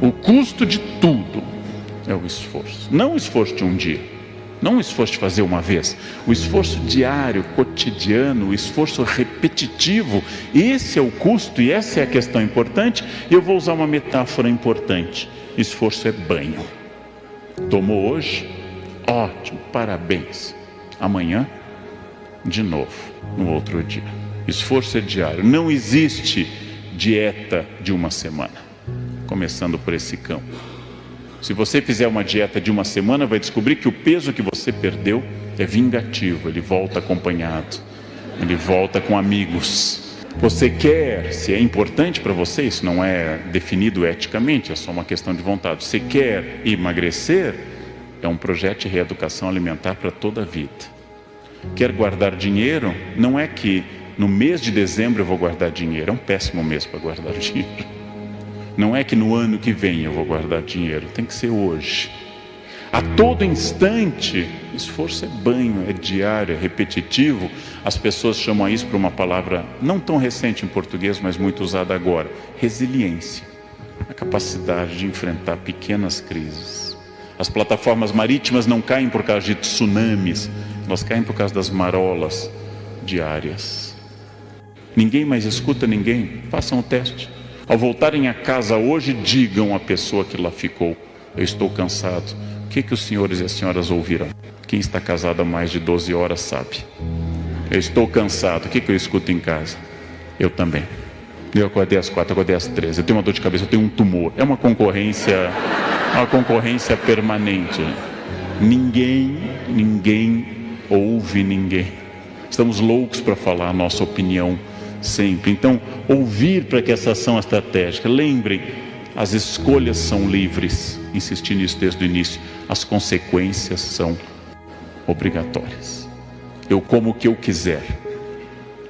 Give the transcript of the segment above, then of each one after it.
O custo de tudo é o esforço. Não o esforço de um dia, não o esforço de fazer uma vez, o esforço diário, cotidiano, o esforço repetitivo. Esse é o custo e essa é a questão importante. Eu vou usar uma metáfora importante. Esforço é banho. Tomou hoje? Ótimo, parabéns. Amanhã, de novo, no outro dia. Esforço é diário. Não existe dieta de uma semana. Começando por esse campo. Se você fizer uma dieta de uma semana, vai descobrir que o peso que você perdeu é vingativo. Ele volta acompanhado. Ele volta com amigos. Você quer, se é importante para você, isso não é definido eticamente, é só uma questão de vontade. Você quer emagrecer, é um projeto de reeducação alimentar para toda a vida. Quer guardar dinheiro, não é que no mês de dezembro eu vou guardar dinheiro, é um péssimo mês para guardar dinheiro. Não é que no ano que vem eu vou guardar dinheiro, tem que ser hoje. A todo instante, esforço é banho, é diário, é repetitivo. As pessoas chamam isso por uma palavra não tão recente em português, mas muito usada agora: resiliência. A capacidade de enfrentar pequenas crises. As plataformas marítimas não caem por causa de tsunamis, elas caem por causa das marolas diárias. Ninguém mais escuta ninguém, façam o teste. Ao voltarem a casa hoje, digam à pessoa que lá ficou: eu estou cansado. O que os senhores e as senhoras ouvirão? Quem está casado há mais de 12 horas sabe. Eu estou cansado. O que eu escuto em casa? Eu também. Eu acordei às 4, acordei às 13. Eu tenho uma dor de cabeça, eu tenho um tumor. É uma concorrência permanente. Ninguém ouve ninguém. Estamos loucos para falar a nossa opinião sempre. Então, ouvir para que essa ação estratégica. Lembrem, as escolhas são livres. Insisti nisso desde o início. As consequências são obrigatórias. Eu como o que eu quiser,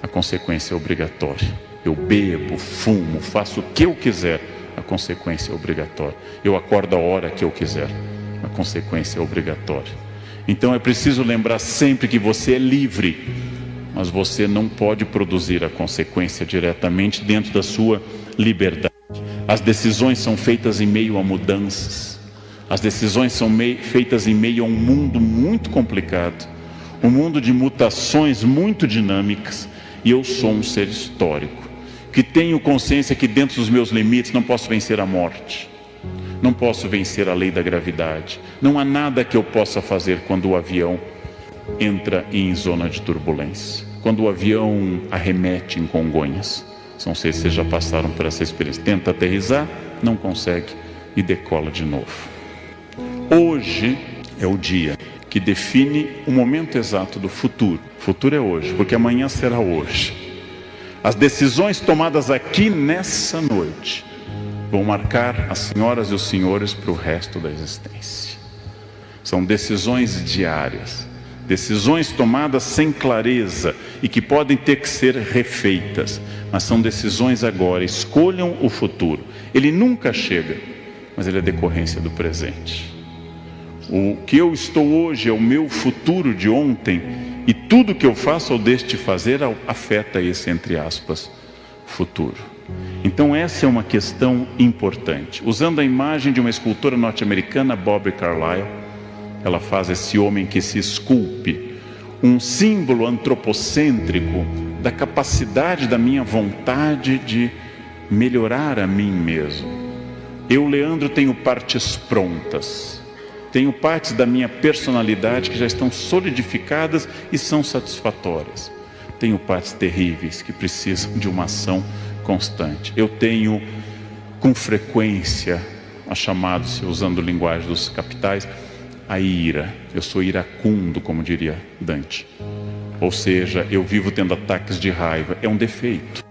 a consequência é obrigatória. Eu bebo, fumo, faço o que eu quiser, a consequência é obrigatória. Eu acordo a hora que eu quiser, a consequência é obrigatória. Então é preciso lembrar sempre que você é livre, mas você não pode produzir a consequência diretamente dentro da sua liberdade. As decisões são feitas em meio a mudanças. As decisões são feitas em meio a um mundo muito complicado, um mundo de mutações muito dinâmicas. E eu sou um ser histórico, que tenho consciência que dentro dos meus limites não posso vencer a morte, não posso vencer a lei da gravidade. Não há nada que eu possa fazer quando o avião entra em zona de turbulência, quando o avião arremete em Congonhas. Não sei se vocês já passaram por essa experiência. Tenta aterrissar, não consegue e decola de novo. Hoje é o dia que define o momento exato do futuro. O futuro é hoje, porque amanhã será hoje. As decisões tomadas aqui nessa noite vão marcar as senhoras e os senhores para o resto da existência. São decisões diárias, decisões tomadas sem clareza e que podem ter que ser refeitas, mas são decisões agora. Escolham o futuro. Ele nunca chega, mas ele é decorrência do presente. O que eu estou hoje é o meu futuro de ontem, e tudo que eu faço ou deixo de fazer afeta esse, entre aspas, futuro. Então essa é uma questão importante. Usando a imagem de uma escultora norte-americana, Bobby Carlyle, ela faz esse homem que se esculpe, um símbolo antropocêntrico da capacidade da minha vontade de melhorar a mim mesmo. Eu, Leandro, tenho partes prontas. Tenho partes da minha personalidade que já estão solidificadas e são satisfatórias. Tenho partes terríveis que precisam de uma ação constante. Eu tenho, com frequência, a chamada-se, usando a linguagem dos capitais, a ira. Eu sou iracundo, como diria Dante. Ou seja, eu vivo tendo ataques de raiva. É um defeito.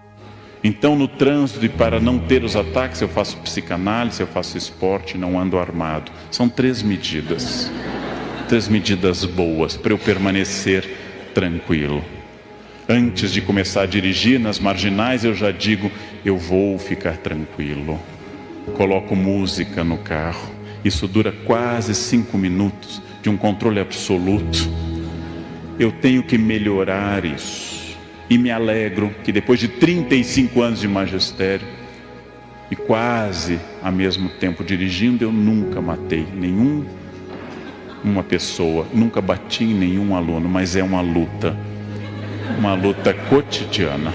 Então, no trânsito, e para não ter os ataques, eu faço psicanálise, eu faço esporte, não ando armado. São 3 medidas. 3 medidas boas para eu permanecer tranquilo. Antes de começar a dirigir nas marginais, eu já digo: eu vou ficar tranquilo. Coloco música no carro. Isso dura quase 5 minutos de um controle absoluto. Eu tenho que melhorar isso. E me alegro que depois de 35 anos de magistério, E quase ao mesmo tempo dirigindo, eu nunca matei uma pessoa, nunca bati em nenhum aluno, mas é uma luta cotidiana.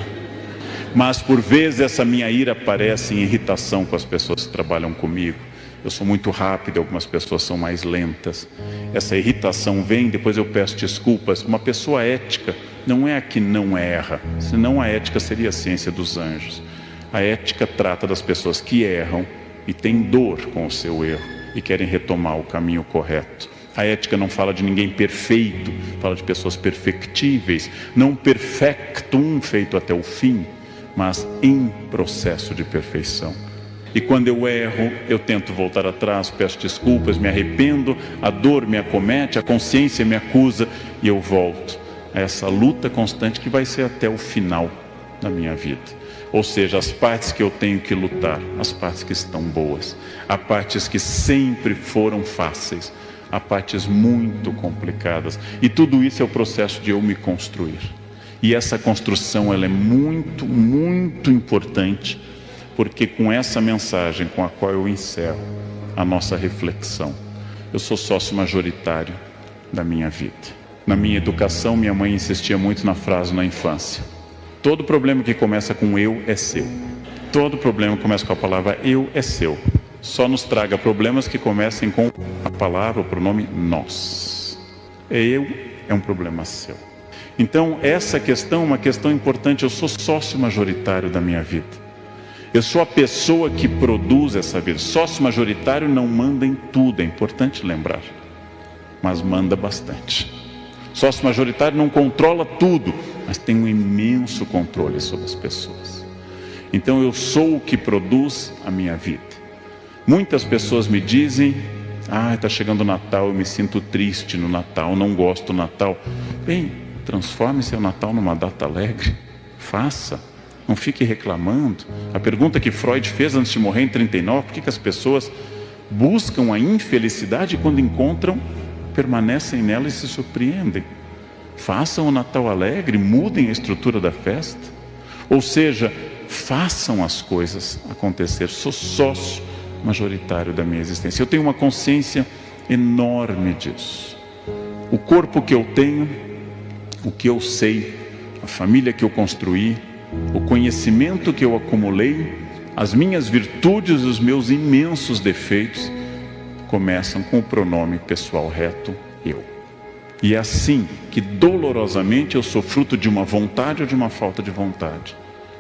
Mas por vezes essa minha ira aparece em irritação com as pessoas que trabalham comigo. Eu sou muito rápido, algumas pessoas são mais lentas. Essa irritação vem, depois eu peço desculpas. Uma pessoa ética não é a que não erra, senão a ética seria a ciência dos anjos. A ética trata das pessoas que erram e têm dor com o seu erro e querem retomar o caminho correto. A ética não fala de ninguém perfeito, fala de pessoas perfectíveis, não perfectum, feito até o fim, mas em processo de perfeição. E quando eu erro, eu tento voltar atrás, peço desculpas, me arrependo, a dor me acomete, a consciência me acusa e eu volto a essa luta constante que vai ser até o final da minha vida. Ou seja, as partes que eu tenho que lutar, as partes que estão boas, há partes que sempre foram fáceis, há partes muito complicadas. E tudo isso é o processo de eu me construir. E essa construção ela é muito, muito importante, porque com essa mensagem com a qual eu encerro a nossa reflexão, eu sou sócio majoritário da minha vida. Na minha educação, minha mãe insistia muito na frase na infância: todo problema que começa com eu é seu. Todo problema que começa com a palavra eu é seu. Só nos traga problemas que comecem com a palavra, o pronome nós. Eu é um problema seu. Então essa questão é uma questão importante. Eu sou sócio majoritário da minha vida. Eu sou a pessoa que produz essa vida. Sócio majoritário não manda em tudo, é importante lembrar, mas manda bastante. Sócio majoritário não controla tudo, mas tem um imenso controle sobre as pessoas. Então eu sou o que produz a minha vida. Muitas pessoas me dizem: está chegando o Natal, eu me sinto triste no Natal, não gosto do Natal. Bem, transforme seu Natal numa data alegre. Faça, não fique reclamando. A pergunta que Freud fez antes de morrer em 39, por que as pessoas buscam a infelicidade e quando encontram, permanecem nela e se surpreendem? Façam o Natal alegre, mudem a estrutura da festa. Ou seja, façam as coisas acontecer. Sou sócio majoritário da minha existência. Eu tenho uma consciência enorme disso. O corpo que eu tenho, o que eu sei, a família que eu construí, o conhecimento que eu acumulei, as minhas virtudes e os meus imensos defeitos começam com o pronome pessoal reto, eu. E é assim que dolorosamente eu sou fruto de uma vontade ou de uma falta de vontade,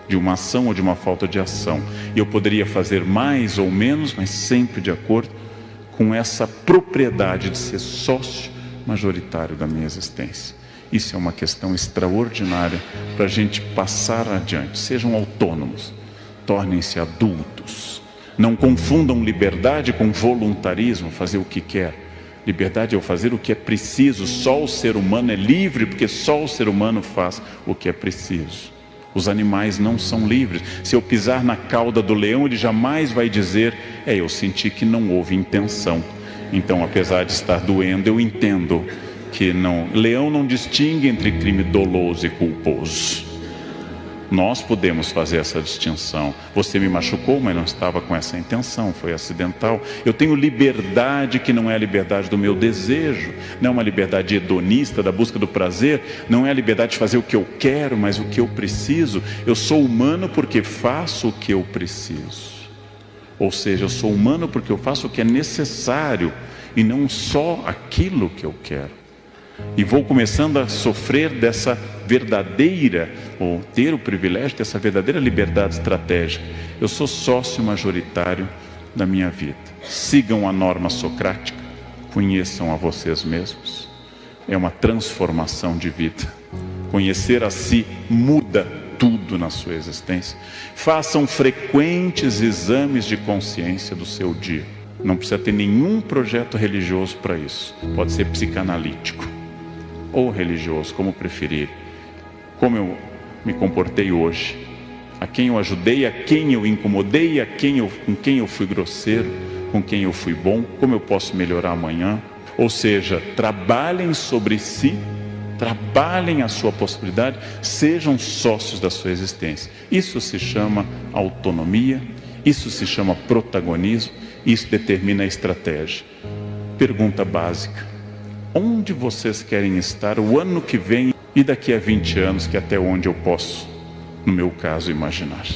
de uma ação ou de uma falta de ação. E eu poderia fazer mais ou menos, mas sempre de acordo com essa propriedade de ser sócio majoritário da minha existência. Isso é uma questão extraordinária para a gente passar adiante. Sejam autônomos, tornem-se adultos. Não confundam liberdade com voluntarismo, fazer o que quer. Liberdade é eu fazer o que é preciso. Só o ser humano é livre, porque só o ser humano faz o que é preciso. Os animais não são livres. Se eu pisar na cauda do leão, ele jamais vai dizer: eu senti que não houve intenção. Então, apesar de estar doendo, eu entendo que não. Leão não distingue entre crime doloso e culposo. Nós podemos fazer essa distinção. Você me machucou, mas não estava com essa intenção, foi acidental. Eu tenho liberdade que não é a liberdade do meu desejo, não é uma liberdade hedonista da busca do prazer, não é a liberdade de fazer o que eu quero, mas o que eu preciso. Eu sou humano porque faço o que eu preciso. Ou seja, eu sou humano porque eu faço o que é necessário e não só aquilo que eu quero. E vou começando a sofrer dessa verdadeira, ou ter o privilégio dessa verdadeira liberdade estratégica. Eu sou sócio majoritário da minha vida. Sigam a norma socrática, conheçam a vocês mesmos. É uma transformação de vida. Conhecer a si muda tudo na sua existência. Façam frequentes exames de consciência do seu dia. Não precisa ter nenhum projeto religioso para isso. Pode ser psicanalítico ou religioso, como preferir. Como eu me comportei hoje, a quem eu ajudei, a quem eu incomodei, com quem eu fui grosseiro, com quem eu fui bom, como eu posso melhorar amanhã. Ou seja, trabalhem sobre si, trabalhem a sua possibilidade, sejam sócios da sua existência. Isso se chama autonomia, Isso se chama protagonismo, isso determina a estratégia. Pergunta básica: onde vocês querem estar o ano que vem e daqui a 20 anos, que é até onde eu posso, no meu caso, imaginar?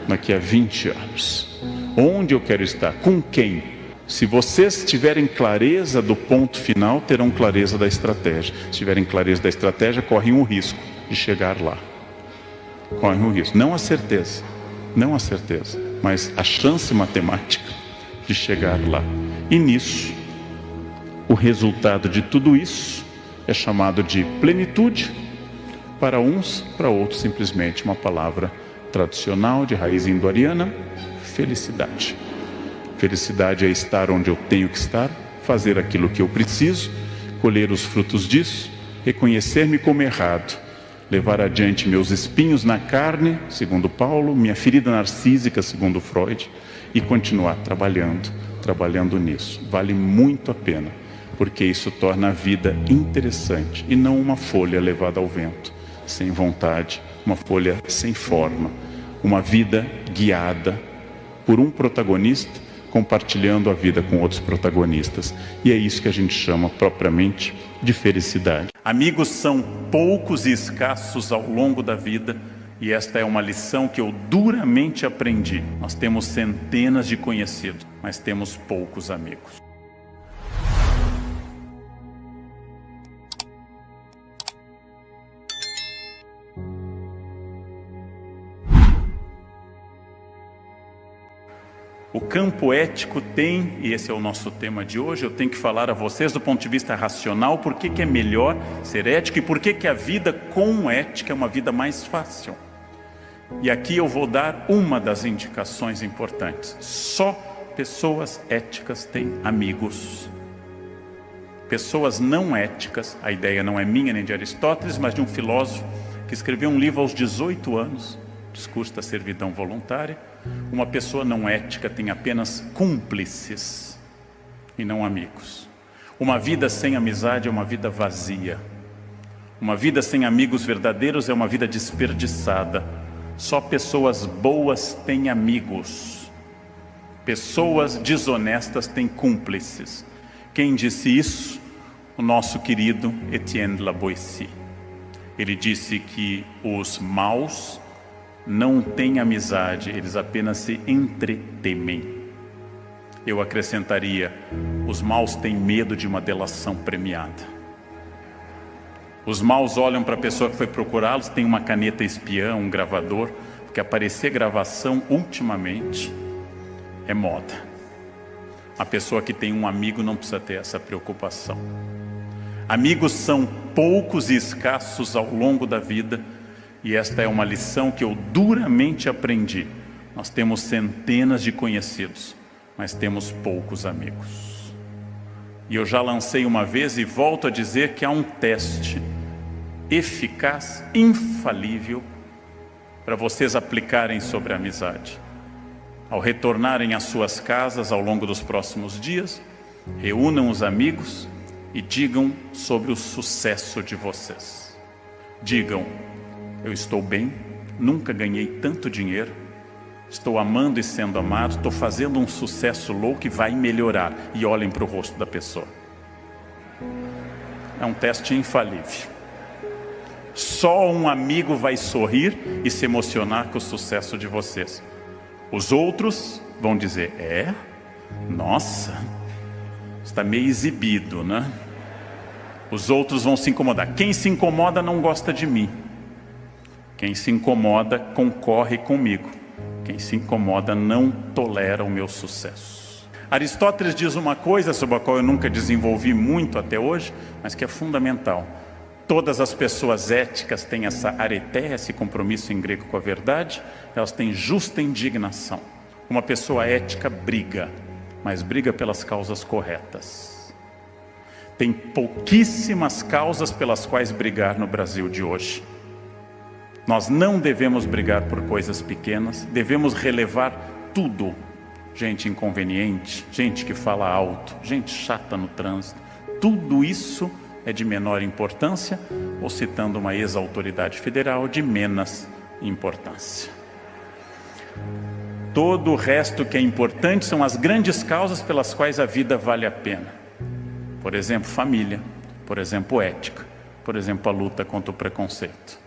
Daqui a 20 anos, onde eu quero estar? Com quem? Se vocês tiverem clareza do ponto final, terão clareza da estratégia. Se tiverem clareza da estratégia, correm o risco de chegar lá. Correm o risco, não a certeza, mas a chance matemática de chegar lá. E nisso, o resultado de tudo isso é chamado de plenitude. Para uns, para outros, simplesmente uma palavra tradicional de raiz indo-ariana: felicidade. Felicidade é estar onde eu tenho que estar, fazer aquilo que eu preciso, colher os frutos disso, reconhecer-me como errado, levar adiante meus espinhos na carne, segundo Paulo, minha ferida narcísica, segundo Freud, e continuar trabalhando nisso. Vale muito a pena, porque isso torna a vida interessante e não uma folha levada ao vento, sem vontade, uma folha sem forma, uma vida guiada por um protagonista, compartilhando a vida com outros protagonistas. E é isso que a gente chama propriamente de felicidade. Amigos são poucos e escassos ao longo da vida, e esta é uma lição que eu duramente aprendi. Nós temos centenas de conhecidos, mas temos poucos amigos. O campo ético tem, e esse é o nosso tema de hoje, eu tenho que falar a vocês do ponto de vista racional, por que é melhor ser ético e por que a vida com ética é uma vida mais fácil. E aqui eu vou dar uma das indicações importantes: só pessoas éticas têm amigos. Pessoas não éticas, a ideia não é minha nem de Aristóteles, mas de um filósofo que escreveu um livro aos 18 anos, Discurso da Servidão Voluntária. Uma pessoa não ética tem apenas cúmplices e não amigos. Uma vida sem amizade é uma vida vazia. Uma vida sem amigos verdadeiros é uma vida desperdiçada. Só pessoas boas têm amigos. Pessoas desonestas têm cúmplices. Quem disse isso? O nosso querido Etienne Laboissy. Ele disse que os maus não têm amizade, eles apenas se entretemem. Eu acrescentaria: os maus têm medo de uma delação premiada. Os maus olham para a pessoa que foi procurá-los, tem uma caneta espiã, um gravador, porque aparecer gravação ultimamente é moda. A pessoa que tem um amigo não precisa ter essa preocupação. Amigos são poucos e escassos ao longo da vida, e esta é uma lição que eu duramente aprendi. Nós temos centenas de conhecidos, mas temos poucos amigos. E eu já lancei uma vez e volto a dizer que há um teste eficaz, infalível, para vocês aplicarem sobre a amizade. Ao retornarem às suas casas ao longo dos próximos dias, reúnam os amigos e digam sobre o sucesso de vocês. Digam: eu estou bem, nunca ganhei tanto dinheiro, estou amando e sendo amado, estou fazendo um sucesso louco e vai melhorar. E olhem para o rosto da pessoa. É um teste infalível. Só um amigo vai sorrir e se emocionar com o sucesso de vocês. Os outros vão dizer: nossa, está meio exibido, né? Os outros vão se incomodar. Quem se incomoda não gosta de mim. Quem se incomoda concorre comigo. Quem se incomoda não tolera o meu sucesso. Aristóteles diz uma coisa sobre a qual eu nunca desenvolvi muito até hoje, mas que é fundamental. Todas as pessoas éticas têm essa areté, esse compromisso em grego com a verdade. Elas têm justa indignação. Uma pessoa ética briga, mas briga pelas causas corretas. Tem pouquíssimas causas pelas quais brigar no Brasil de hoje. Nós não devemos brigar por coisas pequenas, devemos relevar tudo. Gente inconveniente, gente que fala alto, gente chata no trânsito, tudo isso é de menor importância, ou citando uma ex-autoridade federal, de menos importância. Todo o resto que é importante são as grandes causas pelas quais a vida vale a pena. Por exemplo, família. Por exemplo, ética. Por exemplo, a luta contra o preconceito.